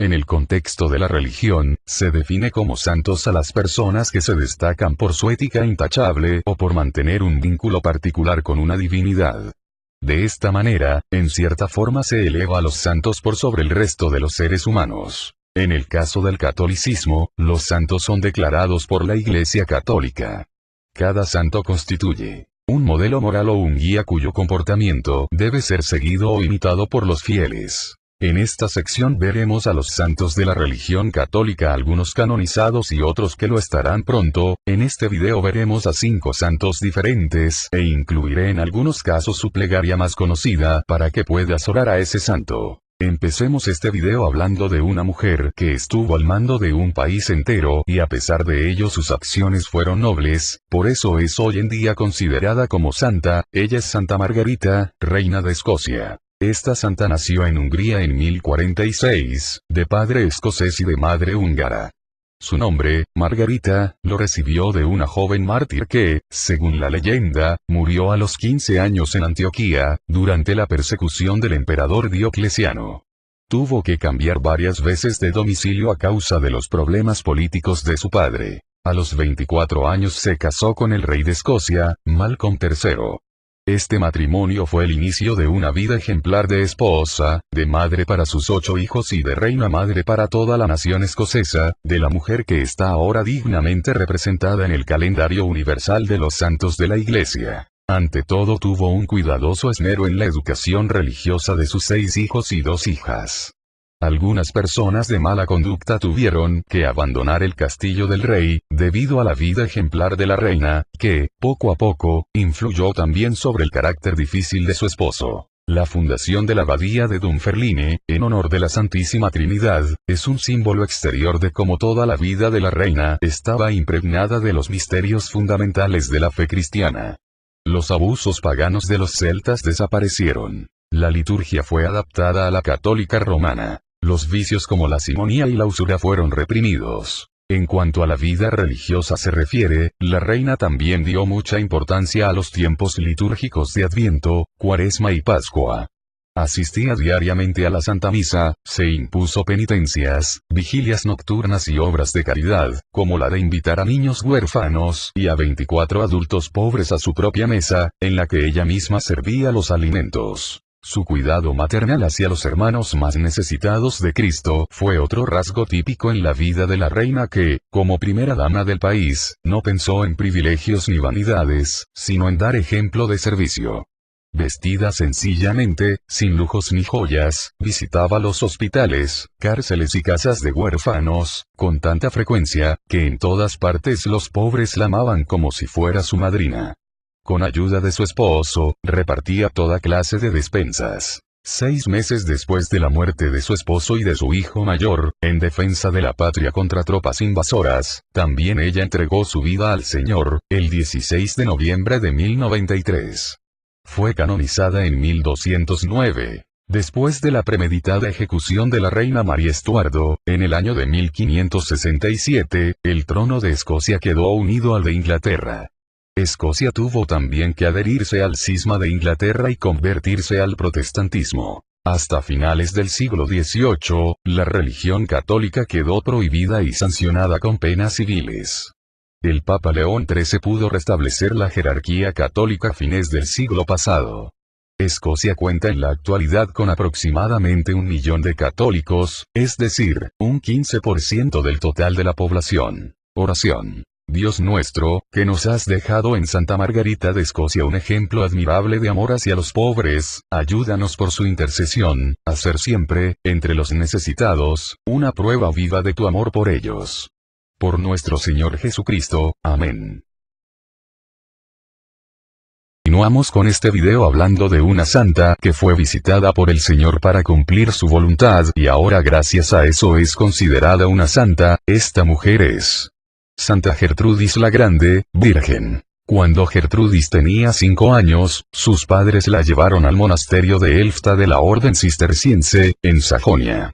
En el contexto de la religión, se define como santos a las personas que se destacan por su ética intachable o por mantener un vínculo particular con una divinidad. De esta manera, en cierta forma se eleva a los santos por sobre el resto de los seres humanos. En el caso del catolicismo, los santos son declarados por la Iglesia Católica. Cada santo constituye un modelo moral o un guía cuyo comportamiento debe ser seguido o imitado por los fieles. En esta sección veremos a los santos de la religión católica, algunos canonizados y otros que lo estarán pronto. En este video veremos a 5 santos diferentes, e incluiré en algunos casos su plegaria más conocida para que puedas orar a ese santo. Empecemos este video hablando de una mujer que estuvo al mando de un país entero y a pesar de ello sus acciones fueron nobles, por eso es hoy en día considerada como santa. Ella es Santa Margarita, reina de Escocia. Esta santa nació en Hungría en 1046, de padre escocés y de madre húngara. Su nombre, Margarita, lo recibió de una joven mártir que, según la leyenda, murió a los 15 años en Antioquía, durante la persecución del emperador Diocleciano. Tuvo que cambiar varias veces de domicilio a causa de los problemas políticos de su padre. A los 24 años se casó con el rey de Escocia, Malcolm III. Este matrimonio fue el inicio de una vida ejemplar de esposa, de madre para sus 8 hijos y de reina madre para toda la nación escocesa, de la mujer que está ahora dignamente representada en el calendario universal de los santos de la Iglesia. Ante todo tuvo un cuidadoso esmero en la educación religiosa de sus 6 hijos y 2 hijas. Algunas personas de mala conducta tuvieron que abandonar el castillo del rey, debido a la vida ejemplar de la reina, que, poco a poco, influyó también sobre el carácter difícil de su esposo. La fundación de la abadía de Dunfermline, en honor de la Santísima Trinidad, es un símbolo exterior de cómo toda la vida de la reina estaba impregnada de los misterios fundamentales de la fe cristiana. Los abusos paganos de los celtas desaparecieron. La liturgia fue adaptada a la católica romana. Los vicios como la simonía y la usura fueron reprimidos. En cuanto a la vida religiosa se refiere, la reina también dio mucha importancia a los tiempos litúrgicos de Adviento, Cuaresma y Pascua. Asistía diariamente a la Santa Misa, se impuso penitencias, vigilias nocturnas y obras de caridad, como la de invitar a niños huérfanos y a 24 adultos pobres a su propia mesa, en la que ella misma servía los alimentos. Su cuidado maternal hacia los hermanos más necesitados de Cristo fue otro rasgo típico en la vida de la reina que, como primera dama del país, no pensó en privilegios ni vanidades, sino en dar ejemplo de servicio. Vestida sencillamente, sin lujos ni joyas, visitaba los hospitales, cárceles y casas de huérfanos, con tanta frecuencia, que en todas partes los pobres la amaban como si fuera su madrina. Con ayuda de su esposo, repartía toda clase de despensas. 6 meses después de la muerte de su esposo y de su hijo mayor, en defensa de la patria contra tropas invasoras, también ella entregó su vida al Señor, el 16 de noviembre de 1093. Fue canonizada en 1209. Después de la premeditada ejecución de la reina María Estuardo, en el año de 1567, el trono de Escocia quedó unido al de Inglaterra. Escocia tuvo también que adherirse al cisma de Inglaterra y convertirse al protestantismo. Hasta finales del siglo XVIII, la religión católica quedó prohibida y sancionada con penas civiles. El Papa León XIII pudo restablecer la jerarquía católica a fines del siglo pasado. Escocia cuenta en la actualidad con aproximadamente 1 millón de católicos, es decir, un 15% del total de la población. Oración. Dios nuestro, que nos has dejado en Santa Margarita de Escocia un ejemplo admirable de amor hacia los pobres, ayúdanos por su intercesión, a ser siempre, entre los necesitados, una prueba viva de tu amor por ellos. Por nuestro Señor Jesucristo, amén. Continuamos con este video hablando de una santa que fue visitada por el Señor para cumplir su voluntad y ahora gracias a eso es considerada una santa. Esta mujer es Santa Gertrudis la Grande, Virgen. Cuando Gertrudis tenía 5 años, sus padres la llevaron al monasterio de Elfta de la Orden Cisterciense, en Sajonia.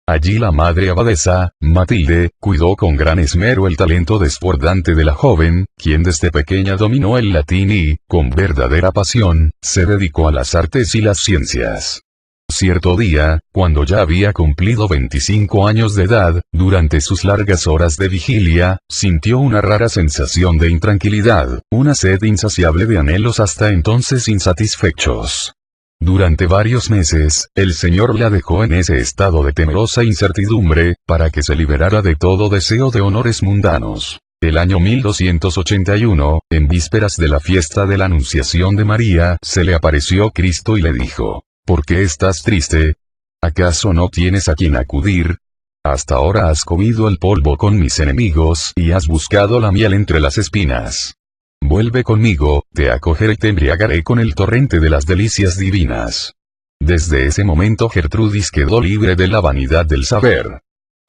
Allí la madre abadesa, Matilde, cuidó con gran esmero el talento desbordante de la joven, quien desde pequeña dominó el latín y, con verdadera pasión, se dedicó a las artes y las ciencias. Cierto día, cuando ya había cumplido 25 años de edad, durante sus largas horas de vigilia, sintió una rara sensación de intranquilidad, una sed insaciable de anhelos hasta entonces insatisfechos. Durante varios meses, el Señor la dejó en ese estado de temerosa incertidumbre, para que se liberara de todo deseo de honores mundanos. El año 1281, en vísperas de la fiesta de la Anunciación de María, se le apareció Cristo y le dijo: ¿Por qué estás triste? ¿Acaso no tienes a quien acudir? Hasta ahora has comido el polvo con mis enemigos y has buscado la miel entre las espinas. Vuelve conmigo, te acogeré y te embriagaré con el torrente de las delicias divinas. Desde ese momento Gertrudis quedó libre de la vanidad del saber.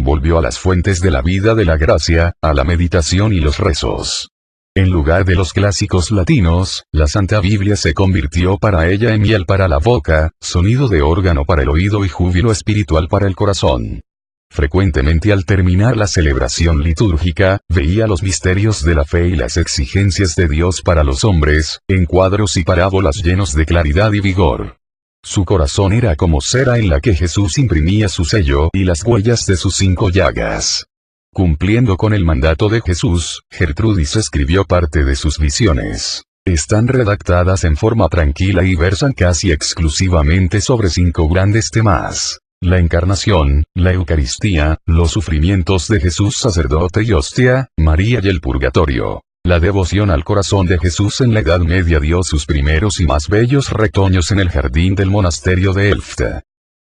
Volvió a las fuentes de la vida de la gracia, a la meditación y los rezos. En lugar de los clásicos latinos, la Santa Biblia se convirtió para ella en miel para la boca, sonido de órgano para el oído y júbilo espiritual para el corazón. Frecuentemente al terminar la celebración litúrgica, veía los misterios de la fe y las exigencias de Dios para los hombres, en cuadros y parábolas llenos de claridad y vigor. Su corazón era como cera en la que Jesús imprimía su sello y las huellas de sus 5 llagas. Cumpliendo con el mandato de Jesús, Gertrudis escribió parte de sus visiones. Están redactadas en forma tranquila y versan casi exclusivamente sobre 5 grandes temas: la encarnación, la Eucaristía, los sufrimientos de Jesús sacerdote y hostia, María y el purgatorio. La devoción al corazón de Jesús. En la Edad Media dio sus primeros y más bellos retoños en el jardín del monasterio de Elft.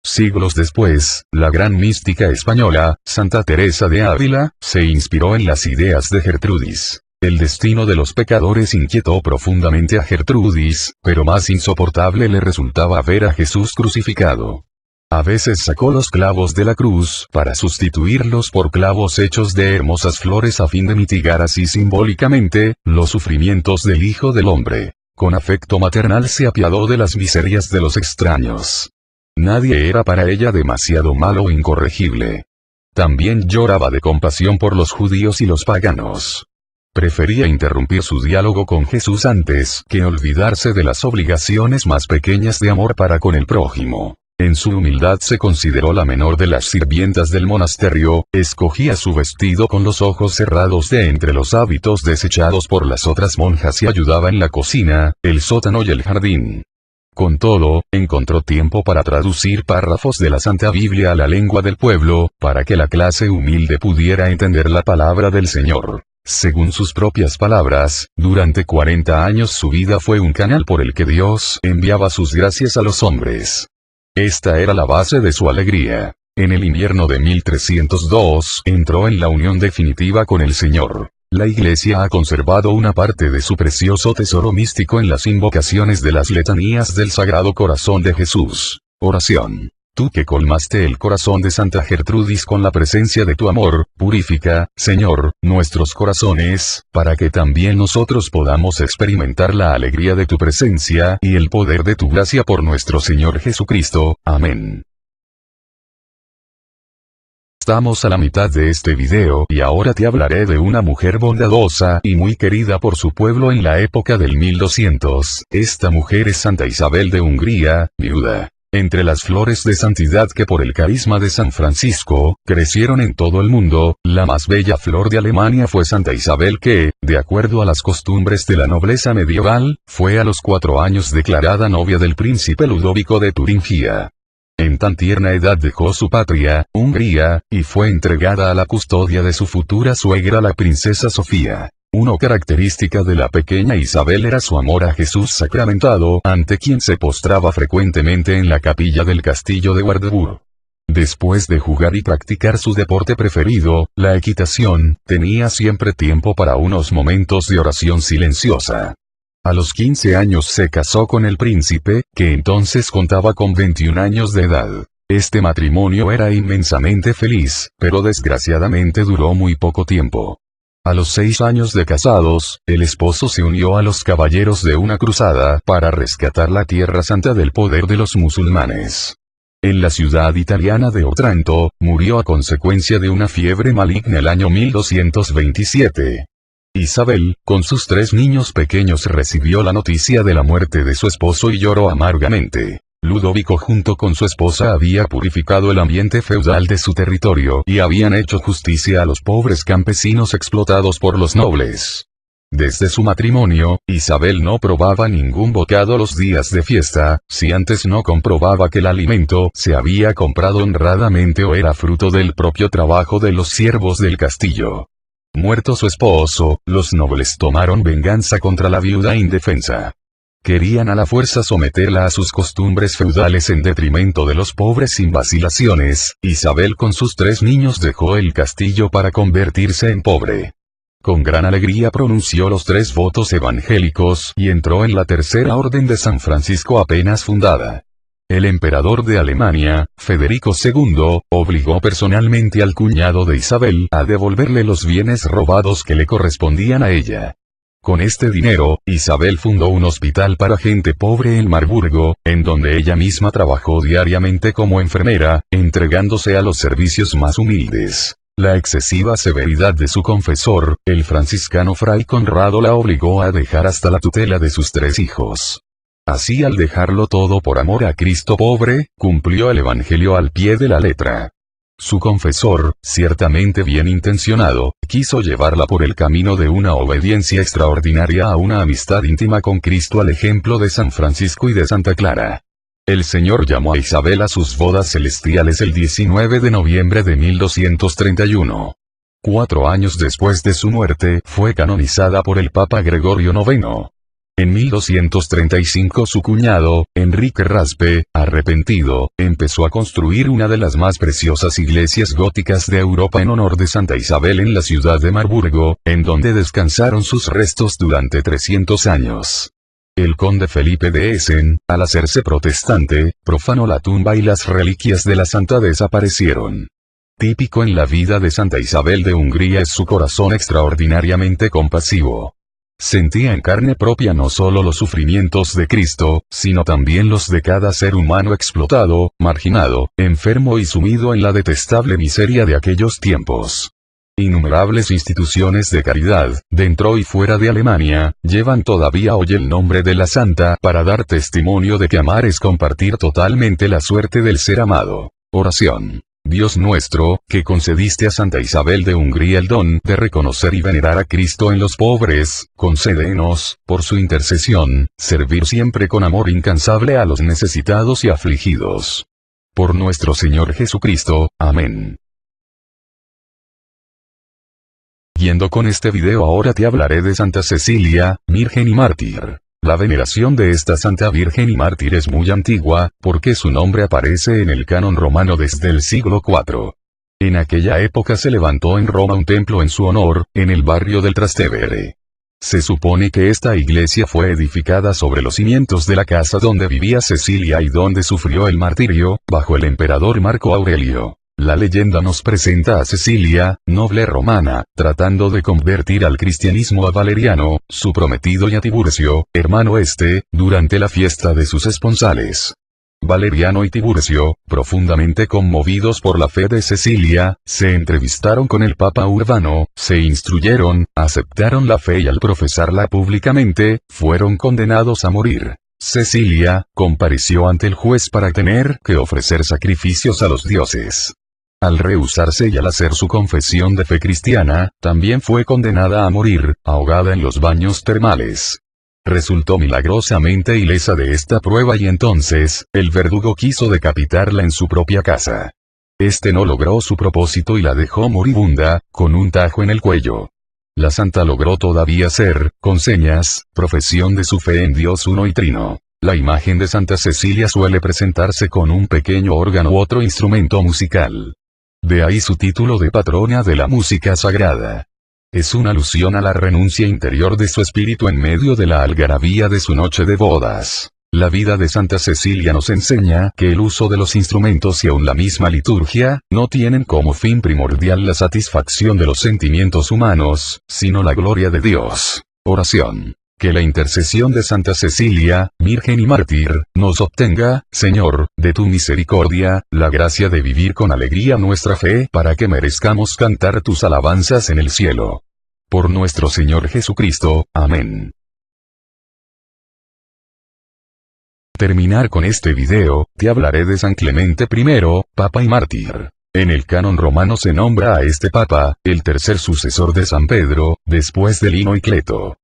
Siglos después, la gran mística española, Santa Teresa de Ávila, se inspiró en las ideas de Gertrudis. El destino de los pecadores inquietó profundamente a Gertrudis, pero más insoportable le resultaba ver a Jesús crucificado. A veces sacó los clavos de la cruz para sustituirlos por clavos hechos de hermosas flores a fin de mitigar así simbólicamente los sufrimientos del Hijo del Hombre. Con afecto maternal se apiadó de las miserias de los extraños. Nadie era para ella demasiado malo o incorregible. También lloraba de compasión por los judíos y los paganos. Prefería interrumpir su diálogo con Jesús antes que olvidarse de las obligaciones más pequeñas de amor para con el prójimo. En su humildad se consideró la menor de las sirvientas del monasterio, escogía su vestido con los ojos cerrados de entre los hábitos desechados por las otras monjas y ayudaba en la cocina, el sótano y el jardín. Con todo, encontró tiempo para traducir párrafos de la Santa Biblia a la lengua del pueblo, para que la clase humilde pudiera entender la palabra del Señor. Según sus propias palabras, durante 40 años su vida fue un canal por el que Dios enviaba sus gracias a los hombres. Esta era la base de su alegría. En el invierno de 1302 entró en la unión definitiva con el Señor. La Iglesia ha conservado una parte de su precioso tesoro místico en las invocaciones de las letanías del Sagrado Corazón de Jesús. Oración. Tú que colmaste el corazón de Santa Gertrudis con la presencia de tu amor, purifica, Señor, nuestros corazones, para que también nosotros podamos experimentar la alegría de tu presencia y el poder de tu gracia por nuestro Señor Jesucristo. Amén. Estamos a la mitad de este video y ahora te hablaré de una mujer bondadosa y muy querida por su pueblo en la época del 1200. Esta mujer es Santa Isabel de Hungría, viuda. Entre las flores de santidad que por el carisma de San Francisco, crecieron en todo el mundo, la más bella flor de Alemania fue Santa Isabel que, de acuerdo a las costumbres de la nobleza medieval, fue a los 4 años declarada novia del príncipe Ludovico de Turingia. En tan tierna edad dejó su patria, Hungría, y fue entregada a la custodia de su futura suegra la princesa Sofía. Una característica de la pequeña Isabel era su amor a Jesús sacramentado, ante quien se postraba frecuentemente en la capilla del castillo de Wartburg. Después de jugar y practicar su deporte preferido, la equitación, tenía siempre tiempo para unos momentos de oración silenciosa. A los 15 años se casó con el príncipe, que entonces contaba con 21 años de edad. Este matrimonio era inmensamente feliz, pero desgraciadamente duró muy poco tiempo. A los 6 años de casados, el esposo se unió a los caballeros de una cruzada para rescatar la Tierra Santa del poder de los musulmanes. En la ciudad italiana de Otranto, murió a consecuencia de una fiebre maligna el año 1227. Isabel, con sus 3 niños pequeños recibió la noticia de la muerte de su esposo y lloró amargamente. Ludovico junto con su esposa había purificado el ambiente feudal de su territorio y habían hecho justicia a los pobres campesinos explotados por los nobles. Desde su matrimonio, Isabel no probaba ningún bocado los días de fiesta, si antes no comprobaba que el alimento se había comprado honradamente o era fruto del propio trabajo de los siervos del castillo. Muerto su esposo, los nobles tomaron venganza contra la viuda indefensa. Querían a la fuerza someterla a sus costumbres feudales en detrimento de los pobres sin vacilaciones. Isabel con sus 3 niños dejó el castillo para convertirse en pobre. Con gran alegría pronunció los 3 votos evangélicos y entró en la Tercera Orden de San Francisco apenas fundada. El emperador de Alemania, Federico II, obligó personalmente al cuñado de Isabel a devolverle los bienes robados que le correspondían a ella. Con este dinero, Isabel fundó un hospital para gente pobre en Marburgo, en donde ella misma trabajó diariamente como enfermera, entregándose a los servicios más humildes. La excesiva severidad de su confesor, el franciscano Fray Conrado, la obligó a dejar hasta la tutela de sus 3 hijos. Así, al dejarlo todo por amor a Cristo pobre, cumplió el Evangelio al pie de la letra. Su confesor, ciertamente bien intencionado, quiso llevarla por el camino de una obediencia extraordinaria a una amistad íntima con Cristo al ejemplo de San Francisco y de Santa Clara. El Señor llamó a Isabel a sus bodas celestiales el 19 de noviembre de 1231. 4 años después de su muerte, fue canonizada por el Papa Gregorio IX. En 1235 su cuñado, Enrique Raspe, arrepentido, empezó a construir una de las más preciosas iglesias góticas de Europa en honor de Santa Isabel en la ciudad de Marburgo, en donde descansaron sus restos durante 300 años. El conde Felipe de Essen, al hacerse protestante, profanó la tumba y las reliquias de la santa desaparecieron. Típico en la vida de Santa Isabel de Hungría es su corazón extraordinariamente compasivo. Sentía en carne propia no solo los sufrimientos de Cristo, sino también los de cada ser humano explotado, marginado, enfermo y sumido en la detestable miseria de aquellos tiempos. Innumerables instituciones de caridad, dentro y fuera de Alemania, llevan todavía hoy el nombre de la santa para dar testimonio de que amar es compartir totalmente la suerte del ser amado. Oración. Dios nuestro, que concediste a Santa Isabel de Hungría el don de reconocer y venerar a Cristo en los pobres, concédenos, por su intercesión, servir siempre con amor incansable a los necesitados y afligidos. Por nuestro Señor Jesucristo. Amén. Siguiendo con este video, ahora te hablaré de Santa Cecilia, virgen y mártir. La veneración de esta Santa Virgen y mártir es muy antigua, porque su nombre aparece en el canon romano desde el siglo IV. En aquella época se levantó en Roma un templo en su honor, en el barrio del Trastevere. Se supone que esta iglesia fue edificada sobre los cimientos de la casa donde vivía Cecilia y donde sufrió el martirio, bajo el emperador Marco Aurelio. La leyenda nos presenta a Cecilia, noble romana, tratando de convertir al cristianismo a Valeriano, su prometido, y a Tiburcio, hermano durante la fiesta de sus esponsales. Valeriano y Tiburcio, profundamente conmovidos por la fe de Cecilia, se entrevistaron con el Papa Urbano, se instruyeron, aceptaron la fe y al profesarla públicamente, fueron condenados a morir. Cecilia compareció ante el juez para tener que ofrecer sacrificios a los dioses. Al rehusarse y al hacer su confesión de fe cristiana, también fue condenada a morir, ahogada en los baños termales. Resultó milagrosamente ilesa de esta prueba y entonces, el verdugo quiso decapitarla en su propia casa. No logró su propósito y la dejó moribunda, con un tajo en el cuello. La santa logró todavía hacer, con señas, profesión de su fe en Dios uno y trino. La imagen de Santa Cecilia suele presentarse con un pequeño órgano u otro instrumento musical. De ahí su título de patrona de la música sagrada. Es una alusión a la renuncia interior de su espíritu en medio de la algarabía de su noche de bodas. La vida de Santa Cecilia nos enseña que el uso de los instrumentos y aun la misma liturgia, no tienen como fin primordial la satisfacción de los sentimientos humanos, sino la gloria de Dios. Oración. Que la intercesión de Santa Cecilia, Virgen y mártir, nos obtenga, Señor, de tu misericordia, la gracia de vivir con alegría nuestra fe para que merezcamos cantar tus alabanzas en el cielo. Por nuestro Señor Jesucristo. Amén. terminar con este video, te hablaré de San Clemente I, Papa y mártir. En el canon romano se nombra a este Papa, el tercer sucesor de San Pedro, después de Lino y Cleto.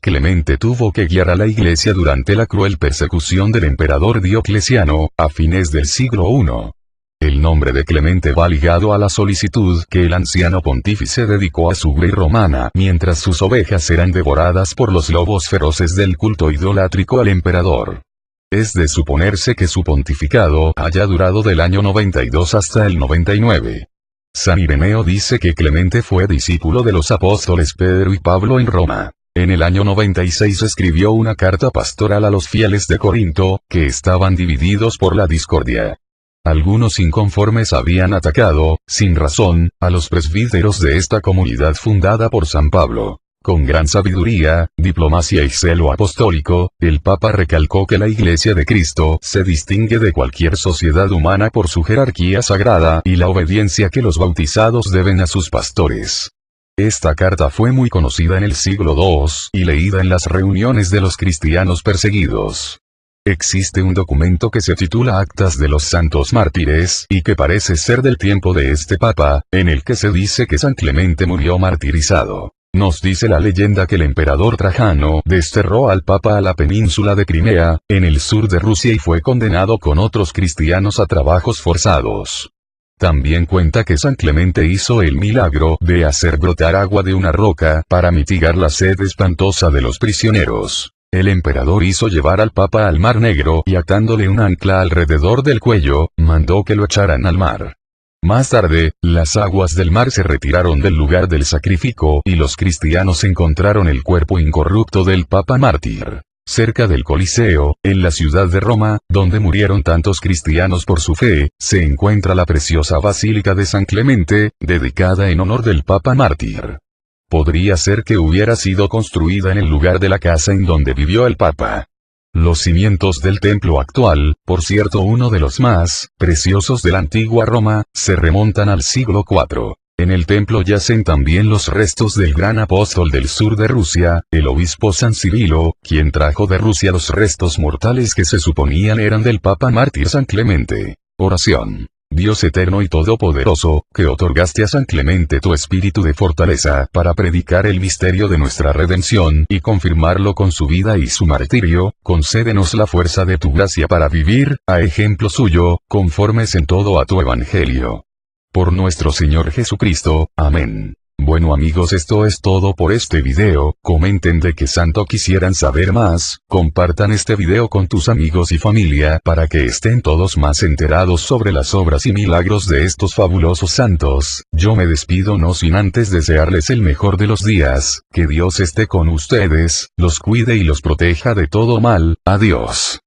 Clemente tuvo que guiar a la Iglesia durante la cruel persecución del emperador Diocleciano, a fines del siglo I. El nombre de Clemente va ligado a la solicitud que el anciano pontífice dedicó a su grey romana mientras sus ovejas eran devoradas por los lobos feroces del culto idolátrico al emperador. Es de suponerse que su pontificado haya durado del año 92 hasta el 99. San Ireneo dice que Clemente fue discípulo de los apóstoles Pedro y Pablo en Roma. En el año 96 escribió una carta pastoral a los fieles de Corinto, que estaban divididos por la discordia. Algunos inconformes habían atacado, sin razón, a los presbíteros de esta comunidad fundada por San Pablo. Con gran sabiduría, diplomacia y celo apostólico, el Papa recalcó que la Iglesia de Cristo se distingue de cualquier sociedad humana por su jerarquía sagrada y la obediencia que los bautizados deben a sus pastores. Esta carta fue muy conocida en el siglo II y leída en las reuniones de los cristianos perseguidos. Existe un documento que se titula Actas de los Santos Mártires, y que parece ser del tiempo de este Papa, en el que se dice que San Clemente murió martirizado. Nos dice la leyenda que el emperador Trajano desterró al Papa a la península de Crimea, en el sur de Rusia y fue condenado con otros cristianos a trabajos forzados. También cuenta que San Clemente hizo el milagro de hacer brotar agua de una roca para mitigar la sed espantosa de los prisioneros. El emperador hizo llevar al Papa al Mar Negro y atándole un ancla alrededor del cuello, mandó que lo echaran al mar. Más tarde, las aguas del mar se retiraron del lugar del sacrificio y los cristianos encontraron el cuerpo incorrupto del Papa mártir. Cerca del Coliseo, en la ciudad de Roma, donde murieron tantos cristianos por su fe, se encuentra la preciosa Basílica de San Clemente, dedicada en honor del Papa mártir. Podría ser que hubiera sido construida en el lugar de la casa en donde vivió el Papa. Los cimientos del templo actual, por cierto uno de los más preciosos de la antigua Roma, se remontan al siglo IV. En el templo yacen también los restos del gran apóstol del sur de Rusia, el obispo San Cirilo, quien trajo de Rusia los restos mortales que se suponían eran del Papa mártir San Clemente. Oración. Dios eterno y todopoderoso, que otorgaste a San Clemente tu espíritu de fortaleza para predicar el misterio de nuestra redención y confirmarlo con su vida y su martirio, concédenos la fuerza de tu gracia para vivir, a ejemplo suyo, conformes en todo a tu evangelio. Por nuestro Señor Jesucristo, amén. Bueno amigos, esto es todo por este video. Comenten de qué santo quisieran saber más, compartan este video con tus amigos y familia para que estén todos más enterados sobre las obras y milagros de estos fabulosos santos. Yo me despido no sin antes desearles el mejor de los días, que Dios esté con ustedes, los cuide y los proteja de todo mal. Adiós.